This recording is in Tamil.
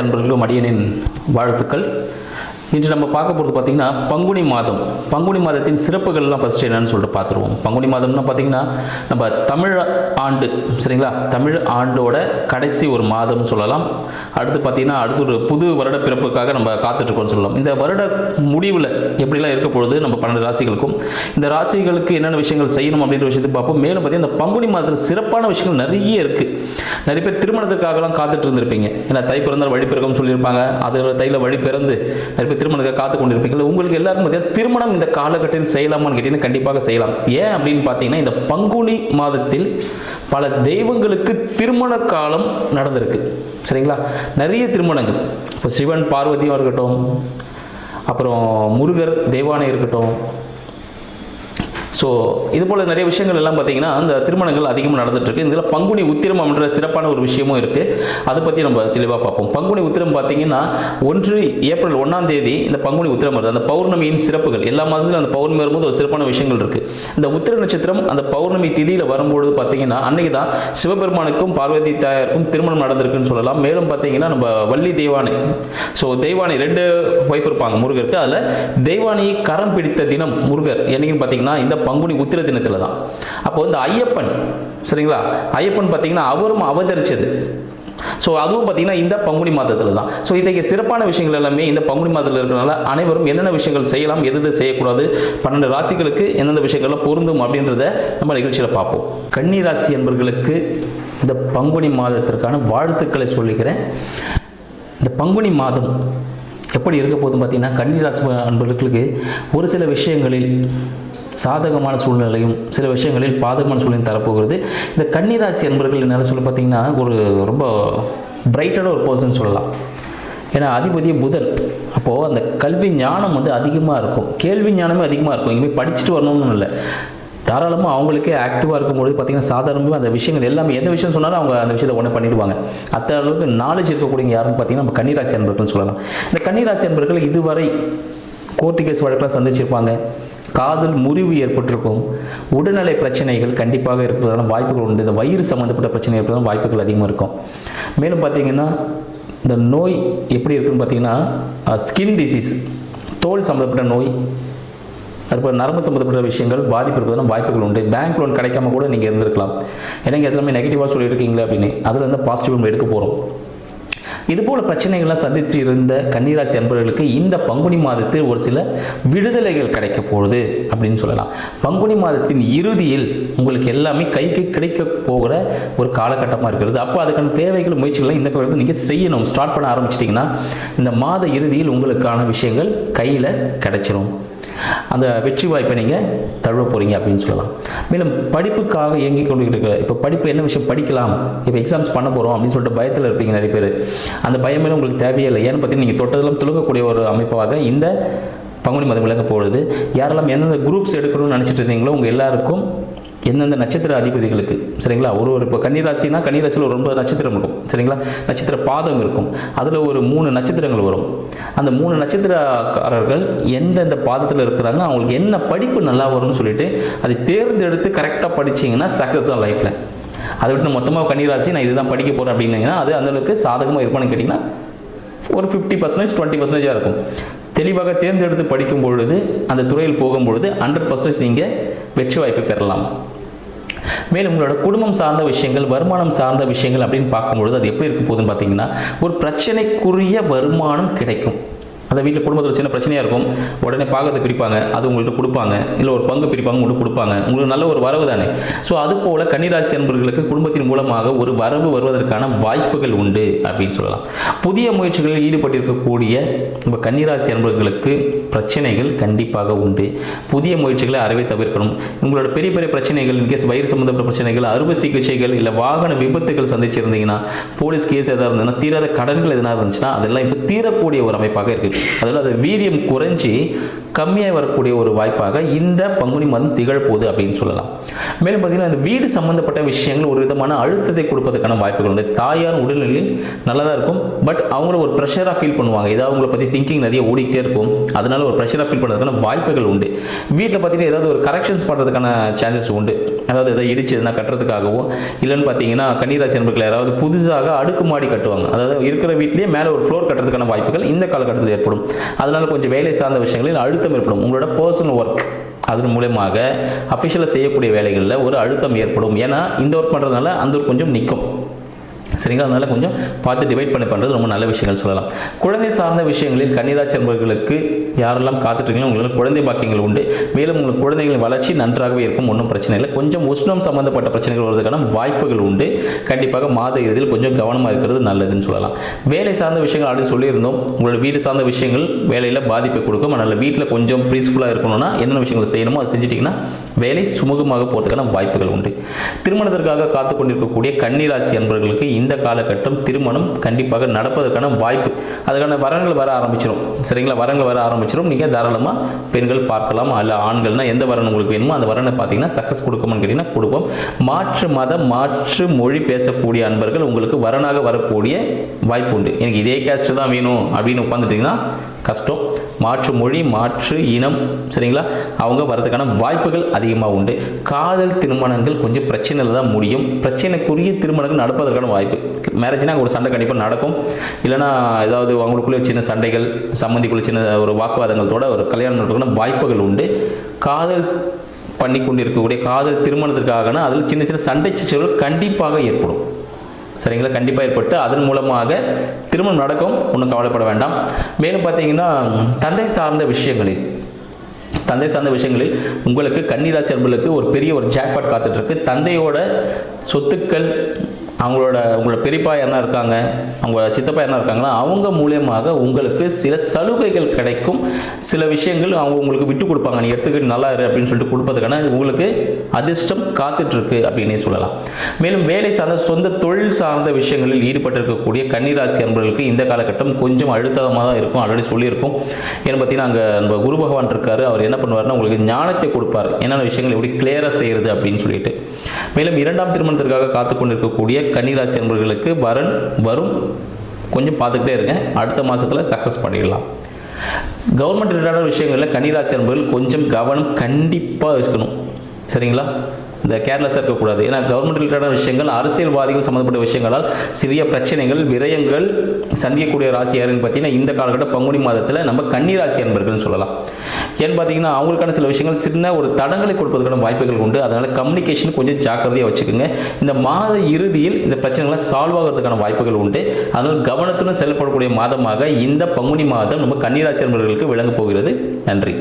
அன்பர்களுக்கும் அடியனின் வாழ்த்துக்கள். இன்று நம்ம பார்க்க போகிறது பார்த்திங்கன்னா பங்குனி மாதம். பங்குனி மாதத்தின் சிறப்புகள்லாம் ஃபஸ்ட்டு என்னன்னு சொல்லிட்டு பார்த்துருவோம். பங்குனி மாதம்னா பார்த்திங்கன்னா நம்ம தமிழ் ஆண்டு, சரிங்களா, தமிழ் ஆண்டோட கடைசி ஒரு மாதம்னு சொல்லலாம். அடுத்து பார்த்திங்கன்னா அடுத்து ஒரு புது வருட பிறப்புக்காக நம்ம காத்துட்ருக்கோம்னு சொல்லலாம். இந்த வருட முடிவில் எப்படிலாம் இருக்க பொழுது நம்ம 12 ராசிகளுக்கும் இந்த ராசிகளுக்கு என்னென்ன விஷயங்கள் செய்யணும் அப்படின்ற விஷயத்தை பார்ப்போம். மேலும் பார்த்திங்கன்னா இந்த பங்குனி மாதத்தில் சிறப்பான விஷயங்கள் நிறைய இருக்குது. நிறைய பேர் திருமணத்துக்காகலாம் காத்துட்டு இருந்திருப்பீங்க. ஏன்னா தை பிறந்தால் வழி பிறக்கும் சொல்லியிருப்பாங்க. அது தையில் வழி பிறந்து நிறைய பேர் திருமணத்துக்கு காத்து கொண்டிருப்பீங்க. உங்களுக்கு எல்லாருக்கும் பார்த்தீங்கன்னா திருமணம் இந்த காலகட்டத்தில் செய்யலாமான்னு கேட்டீங்கன்னா கண்டிப்பாக செய்யலாம். ஏன் அப்படின்னு பார்த்தீங்கன்னா இந்த பங்குனி மாதத்தில் பல தெய்வங்களுக்கு திருமண காலம் நடந்திருக்கு, சரிங்களா. நிறைய திருமணங்கள், இப்போ சிவன் பார்வதியும் இருக்கட்டும், அப்புறம் முருகர் தெய்வானை இருக்கட்டும். ஸோ இது போல் நிறைய விஷயங்கள் எல்லாம் பார்த்தீங்கன்னா அந்த திருமணங்கள் அதிகமாக நடந்துட்டுருக்கு. இதில் பங்குனி உத்திரம் என்ற சிறப்பான ஒரு விஷயமும் இருக்குது. அதை பற்றி நம்ம தெளிவாக பார்ப்போம். பங்குனி உத்திரம் பார்த்தீங்கன்னா ஏப்ரல் 1 இந்த பங்குனி உத்திரம் வருது. அந்த பௌர்ணமியின் சிறப்புகள் எல்லா மாதத்திலும் அந்த பௌர்ணமி வரும்போது ஒரு சிறப்பான விஷயங்கள் இருக்குது. இந்த உத்திர நட்சத்திரம் அந்த பௌர்ணமி திதியில் வரும்போது பார்த்தீங்கன்னா அன்னைக்கு தான் சிவபெருமானுக்கும் பார்வதி தாயாருக்கும் திருமணம் நடந்திருக்குன்னு சொல்லலாம். மேலும் பார்த்தீங்கன்னா நம்ம வள்ளி தெய்வானை, ஸோ தெய்வானை 2 ஒய்ஃப் இருப்பாங்க முருகருக்கு. அதில் தெய்வானியை கரம் பிடித்த தினம் முருகர் என்னைக்குன்னு பார்த்தீங்கன்னா இந்த பங்குனி உத்திர தினத்தில் தான். அப்போ இந்த ஐயப்பன், சரிங்களா, ஐயப்பன் பார்த்தீங்கன்னா அவரும் அவதரிச்சது. ஸோ அதுவும் பார்த்தீங்கன்னா இந்த பங்குனி மாதத்தில் தான். ஸோ இன்றைக்கு சிறப்பான விஷயங்கள் எல்லாமே இந்த பங்குனி மாதத்தில் இருக்கிறனால அனைவரும் என்னென்ன விஷயங்கள் செய்யலாம், எது செய்யக்கூடாது, 12 ராசிகளுக்கு எந்தெந்த விஷயங்கள்லாம் பொருந்தும் அப்படின்றத நம்ம நிகழ்ச்சியில் பார்ப்போம். கன்னி ராசி என்பவர்களுக்கு இந்த பங்குனி மாதத்திற்கான வாழ்த்துக்களை சொல்லிக்கிறேன். இந்த பங்குனி மாதம் எப்படி இருக்க போதும் பார்த்தீங்கன்னா கன்னிராசி அன்பர்களுக்கு ஒரு சில விஷயங்களில் சாதகமான சூழ்நிலையும் சில விஷயங்களில் பாதகமான சூழ்நிலையும் தரப்போகிறது. இந்த கன்னிராசி அன்பர்கள் என்ன சொல்லி பார்த்தீங்கன்னா ஒரு ரொம்ப பிரைட்டான ஒரு பர்சன் சொல்லலாம். ஏன்னா அதிபதிய புதன். அப்போது அந்த கல்வி ஞானம் அதிகமாக இருக்கும், கேள்வி ஞானமே அதிகமாக இருக்கும். இங்கே போய் படிச்சுட்டு வரணும்னு இல்லை, தாராளமாக அவங்களுக்கே ஆக்டிவாக இருக்கும்போது பார்த்தீங்கன்னா சாதாரணமாக அந்த விஷயங்கள் எல்லாமே எந்த விஷயம் சொன்னாலும் அவங்க அந்த விஷயத்தை ஒன்று பண்ணிடுவாங்க. அத்தனை அளவுக்கு நாலேஜ் இருக்கக்கூடிய யாருன்னு பார்த்தீங்கன்னா நம்ம கன்னிராசி அன்பர்கள்னு சொல்லலாம். இந்த கன்னிராசி அன்பர்கள் இதுவரை கோர்ட்டு கேஸ் வழக்கெல்லாம் சந்திச்சிருப்பாங்க, காதல் முறிவு ஏற்பட்டிருக்கும், உடல்நிலை பிரச்சனைகள் கண்டிப்பாக இருக்கிறதான வாய்ப்புகள் உண்டு. இந்த வயிறு சம்மந்தப்பட்ட பிரச்சனை இருக்கிறதான வாய்ப்புகள் அதிகமாக இருக்கும். மேலும் பார்த்தீங்கன்னா இந்த நோய் எப்படி இருக்குன்னு பார்த்தீங்கன்னா ஸ்கின் டிசீஸ், தோல் சம்மந்தப்பட்ட நோய், அதுபோல் நரம்பு சம்மந்தப்பட்ட விஷயங்கள் பாதிப்பு இருப்பதான வாய்ப்புகள் உண்டு. பேங்க் லோன் கிடைக்காம கூட நீங்கள் இருந்திருக்கலாம். எனக்கு எல்லாமே நெகட்டிவாக சொல்லியிருக்கீங்களே அப்படின்னு அதில் இருந்து பாசிட்டிவ் நம்ம எடுக்க போகிறோம். இதுபோல் பிரச்சனைகள்லாம் சந்தித்து இருந்த கன்னிராசி அன்பர்களுக்கு இந்த பங்குனி மாதத்தில் ஒரு சில விடுதலைகள் கிடைக்க போகுது அப்படின்னு சொல்லலாம். பங்குனி மாதத்தின் இறுதியில் உங்களுக்கு எல்லாமே கைக்கு கிடைக்க போகிற ஒரு காலகட்டமாக இருக்கிறது. அப்போ அதுக்கான தேவைகள் முயற்சிகளை இந்த காலத்தில் நீங்கள் செய்யணும். ஸ்டார்ட் பண்ண ஆரம்பிச்சிட்டிங்கன்னா இந்த மாத இறுதியில் உங்களுக்கான விஷயங்கள் கையில் கிடைச்சிரும். அந்த வெற்றி வாய்ப்பை நீங்கள் தழுவ போகிறீங்க அப்படின்னு சொல்லலாம். மேலும் படிப்புக்காக இயங்கி கொண்டு இருக்கிற இப்போ படிப்பு என்ன விஷயம் படிக்கலாம், இப்போ எக்ஸாம்ஸ் பண்ண போகிறோம் அப்படின்னு சொல்லிட்டு பயத்தில் இருப்பீங்க நிறைய பேர். அந்த பயமே உங்களுக்கு தேவையில்லை. ஏன்னு பார்த்தீங்கன்னா நீங்கள் தொட்டதெல்லாம் துலகக்கூடிய ஒரு அமைப்பாக இந்த பங்குனி மாதம் விளங்க போகிறது. யாரெல்லாம் எந்தெந்த குரூப்ஸ் எடுக்கணும்னு நினச்சிட்டு இருந்தீங்களோ உங்கள் எல்லாருக்கும் எந்தெந்த நட்சத்திர அதிபதிகளுக்கு, சரிங்களா, ஒரு இப்போ கன்னிராசினா கன்னிராசியில் ஒரு 9 நட்சத்திரம் இருக்கும், சரிங்களா, நட்சத்திர பாதம் இருக்கும். அதில் ஒரு 3 நட்சத்திரங்கள் வரும். அந்த 3 நட்சத்திரக்காரர்கள் எந்தெந்த பாதத்தில் இருக்கிறாங்க, அவங்களுக்கு என்ன படிப்பு நல்லா வரும்னு சொல்லிட்டு அதை தேர்ந்தெடுத்து கரெக்டாக படிச்சிங்கன்னா சக்ஸஸ் தான் லைஃப்பில். அதை விட்டு மொத்தமாக கன்னிராசி நான் இதுதான் படிக்க போகிறேன் அப்படின்னீங்கன்னா அது அந்தளவுக்கு சாதகமாக இருப்பான்னு கேட்டிங்கன்னா ஒரு 50% 20% இருக்கும். தெளிவாக தேர்ந்தெடுத்து படிக்கும் பொழுது அந்த துறையில் போகும்பொழுது 100% நீங்கள் வெற்றி வாய்ப்பை பெறலாம். மேலும் உங்களோட குடும்பம் சார்ந்த விஷயங்கள், வருமானம் சார்ந்த விஷயங்கள் அப்படின்னு பார்க்கும்பொழுது அது எப்படி இருக்க போகுதுன்னு பார்த்தீங்கன்னா ஒரு பிரச்சனைக்குரிய வருமானம் கிடைக்கும். அந்த வீட்டில் குடும்பத்தில் சின்ன பிரச்சனையாக இருக்கும், உடனே பாகத்தை பிரிப்பாங்க, அது உங்கள்கிட்ட கொடுப்பாங்க, இல்லை ஒரு பங்கு பிரிப்பாங்க, உங்களுக்கு கொடுப்பாங்க, உங்களுக்கு நல்ல ஒரு வரவு தானே. ஸோ அது போல் கன்னிராசி அன்பர்களுக்கு குடும்பத்தின் மூலமாக ஒரு வரவு வருவதற்கான வாய்ப்புகள் உண்டு அப்படின்னு சொல்லலாம். புதிய முயற்சிகளில் ஈடுபட்டிருக்கக்கூடிய நம்ம கன்னிராசி அன்பர்களுக்கு பிரச்சனைகள் கண்டிப்பாக உண்டு. புதிய முயற்சிகளை அறவே தவிர்க்கணும். உங்களோட பெரிய பெரிய பிரச்சனைகள், இன்கேஸ் வயிறு சம்பந்தப்பட்ட பிரச்சனைகள், அறுவை சிகிச்சைகள், இல்லை வாகன விபத்துகள் சந்திச்சிருந்தீங்கன்னா, போலீஸ் கேஸ் எதாவது இருந்ததுன்னா, தீராத கடன்கள் எதனா இருந்துச்சுன்னா அதெல்லாம் இப்போ தீரக்கூடிய ஒரு அமைப்பாக இருக்குது. அதில் அது வீரியம் குறைஞ்சி கம்மியாக வரக்கூடிய ஒரு வாய்ப்பாக இந்த பங்குனி மாதம் திகழப்போகுது அப்படின்னு சொல்லலாம். மேலும் பார்த்தீங்கன்னா இந்த வீடு சம்பந்தப்பட்ட விஷயங்கள் ஒரு விதமான அழுத்தத்தை கொடுப்பதற்கான வாய்ப்புகள் உண்டு. தாயார் உடல்நிலையில் நல்லதாக இருக்கும், பட் அவங்கள ஒரு ப்ரெஷராக ஃபீல் பண்ணுவாங்க. ஏதாவது அவங்கள பற்றி திங்கிங் நிறைய ஓடிக்கிட்டே இருக்கும், அதனால ஒரு ப்ரெஷராக ஃபீல் பண்ணுறதுக்கான வாய்ப்புகள் உண்டு. வீட்டில் பார்த்தீங்கன்னா ஏதாவது ஒரு கரெக்ஷன்ஸ் பண்ணுறதுக்கான சான்சஸ் உண்டு. அதாவது எதாவது இடிச்சு எதுனா கட்டுறதுக்காகவோ, இல்லைன்னு பார்த்தீங்கன்னா கன்னிராசி நண்பர்கள் யாராவது புதுசாக அடுக்குமாடி கட்டுவாங்க. அதாவது இருக்கிற வீட்லேயே மேலே ஒரு ஃப்ளோர் கட்டுறதுக்கான வாய்ப்புகள் இந்த காலகட்டத்தில் ஏற்படும். அதனால் கொஞ்சம் வேலை சார்ந்த விஷயங்களில் அழுத்தம் ஏற்படும். உங்களோட பர்சனல் ஒர்க் அதன் மூலமாக அஃபிஷியலாக செய்யக்கூடிய வேலைகளில் ஒரு அழுத்தம் ஏற்படும். ஏன்னா இந்த ஒர்க் பண்ணுறதுனால அந்த ஒர்க் கொஞ்சம் நிற்கும். சரிங்களா? அதனால் கொஞ்சம் பார்த்து டிவைட் பண்ணி பண்ணுறது ரொம்ப நல்ல விஷயங்கள் சொல்லலாம். குழந்தை சார்ந்த விஷயங்களில் கன்னிராசி நண்பர்களுக்கு யாரெல்லாம் காத்துட்ருக்கீங்களோ உங்களுக்கு குழந்தை பாக்கியங்கள் உண்டு. மேலும் உங்களுக்கு குழந்தைகளின் வளர்ச்சி நன்றாகவே இருக்கும், ஒன்றும் பிரச்சனை இல்லை. கொஞ்சம் உஷ்ணம் சம்பந்தப்பட்ட பிரச்சனைகள் வருவதற்கான வாய்ப்புகள் உண்டு. கண்டிப்பாக மாத இறுதியில் கொஞ்சம் கவனமாக இருக்கிறது நல்லதுன்னு சொல்லலாம். வேலை சார்ந்த விஷயங்கள் ஆல்ரெடி சொல்லியிருந்தோம். உங்களோட வீடு சார்ந்த விஷயங்கள் வேலையில் பாதிப்பை கொடுக்கும். அதனால் வீட்டில் கொஞ்சம் பீஸ்ஃபுல்லாக இருக்கணும்னா என்னென்ன விஷயங்கள் செய்யணுமோ அதை செஞ்சிட்டிங்கன்னா வேலை சுமூகமாக போகிறதுக்கான வாய்ப்புகள் உண்டு. திருமணத்திற்காக காத்து கொண்டிருக்கக்கூடிய கன்னிராசி நண்பர்களுக்கு இந்த காலகட்டம் திருமணம் கண்டிப்பாக நடப்பதற்கான வாய்ப்பு, அதுக்கான வரங்கள் வர ஆரம்பிச்சிடும். சரிங்களா? வரங்கள் வர ஆரம்பிச்சிடும். நீங்கள் தாராளமாக பெண்கள் பார்க்கலாம். அல்ல ஆண்கள்னா எந்த வரன் உங்களுக்கு வேணுமோ அந்த வரனை பார்த்தீங்கன்னா சக்ஸஸ் கொடுக்குமான்னு கேட்டிங்கன்னா கொடுப்போம். மாற்று மதம் மாற்று மொழி பேசக்கூடிய அன்பர்கள் உங்களுக்கு வரனாக வரக்கூடிய வாய்ப்பு உண்டு. எனக்கு இதே கேஸ்ட் தான் வேணும் அப்படின்னு உட்காந்துட்டிங்கன்னா கஷ்டம். மாற்று மொழி மாற்று இனம், சரிங்களா, அவங்க வரதுக்கான வாய்ப்புகள் அதிகமாக உண்டு. காதல் திருமணங்கள் கொஞ்சம் பிரச்சனையில் தான் முடியும். பிரச்சனைக்குரிய திருமணங்கள் நடப்பதற்கான வாய்ப்பு. மேரேஜ்னா ஒரு சண்டை கண்டிப்பாக நடக்கும். இல்லைனா ஏதாவது அவங்களுக்குள்ளே சின்ன சண்டைகள், சம்மந்திக்குள்ளே சின்ன ஒரு வாக்குவாதங்களோட ஒரு கல்யாணம் நடக்கிறதுக்கான வாய்ப்புகள் உண்டு. காதல் பண்ணி கொண்டிருக்கக்கூடிய காதல் திருமணத்திற்காகனா அதில் சின்ன சின்ன சண்டை சச்சரவுகள் கண்டிப்பாக ஏற்படும். சரிங்களா? கண்டிப்பாக ஏற்பட்டு அதன் மூலமாக திருமணம் நடக்கும், ஒன்றும் கவலைப்பட வேண்டாம். மேலும் பார்த்தீங்கன்னா தந்தை சார்ந்த விஷயங்களில் உங்களுக்கு கன்னிராசி நண்பர்களுக்கு ஒரு பெரிய ஒரு ஜாக்பாட் காத்துட்ருக்கு. தந்தையோட சொத்துக்கள், உங்களோட பெரியப்பா யாரா இருக்காங்க, அவங்க சித்தப்பா யாரா இருக்காங்கன்னா அவங்க மூலியமாக உங்களுக்கு சில சலுகைகள் கிடைக்கும். சில விஷயங்கள் அவங்க உங்களுக்கு விட்டு கொடுப்பாங்க, நீ எடுத்துக்கிட்டு நல்லா இரு அப்படின்னு சொல்லிட்டு கொடுப்பதுக்கான உங்களுக்கு அதிர்ஷ்டம் காத்துட்ருக்கு அப்படின்னே சொல்லலாம். மேலும் வேலை சார்ந்த சொந்த தொழில் சார்ந்த விஷயங்களில் ஈடுபட்டிருக்கக்கூடிய கன்னிராசி நண்பர்களுக்கு இந்த காலகட்டம் கொஞ்சம் அழுத்தமாக தான் இருக்கும். ஆல்ரெடி சொல்லியிருக்கோம். ஏன்னு பார்த்தீங்கன்னா அங்கே நம்ம குரு பகவான் இருக்காரு. அவர் என்ன பண்ணுவார்னா உங்களுக்கு ஞானத்தை கொடுப்பார், என்னென்ன விஷயங்கள் எப்படி கிளியராக செய்கிறது அப்படின்னு சொல்லிட்டு. மேலும் 2ஆம் திருமணத்திற்காக காத்து கொண்டிருக்கக்கூடிய கன்னிராசி நண்பர்களுக்கு வரன் வரும், கொஞ்சம் பார்த்துக்கிட்டே இருங்க. அடுத்த மாதத்தில் சக்ஸஸ் பண்ணிடலாம். கவர்மெண்ட் ரிலேட்டடான விஷயங்களில் கன்னிராசி நண்பர்கள் கொஞ்சம் கவனம் கண்டிப்பாக வச்சுக்கணும். சரிங்களா? இந்த கேர்லெஸ்ஸாக இருக்கக்கூடாது. ஏன்னா கவர்மெண்ட் ரிலேட்டடான விஷயங்கள், அரசியல்வாதிகள் சம்மந்தப்பட்ட விஷயங்களால் சிறிய பிரச்சனைகள், விரயங்கள் சந்திக்கக்கூடிய ராசி யாருன்னு பார்த்தீங்கன்னா இந்த காலகட்டம் பங்குனி மாதத்தில் நம்ம கன்னிராசி நண்பர்கள்னு சொல்லலாம். ஏன்னு பார்த்தீங்கன்னா அவங்களுக்கான சில விஷயங்கள் சின்ன ஒரு தடங்களை கொடுப்பதற்கான வாய்ப்புகள் உண்டு. அதனால் கம்யூனிகேஷன் கொஞ்சம் ஜாக்கிரதையாக வச்சுக்கோங்க. இந்த மாத இறுதியில் இந்த பிரச்சனைகளை சால்வ் ஆகிறதுக்கான வாய்ப்புகள் உண்டு. அதனால் கவனத்துடன் செயல்படக்கூடிய மாதமாக இந்த பங்குனி மாதம் நம்ம கன்னிராசி நண்பர்களுக்கு விளங்க போகிறது. நன்றி.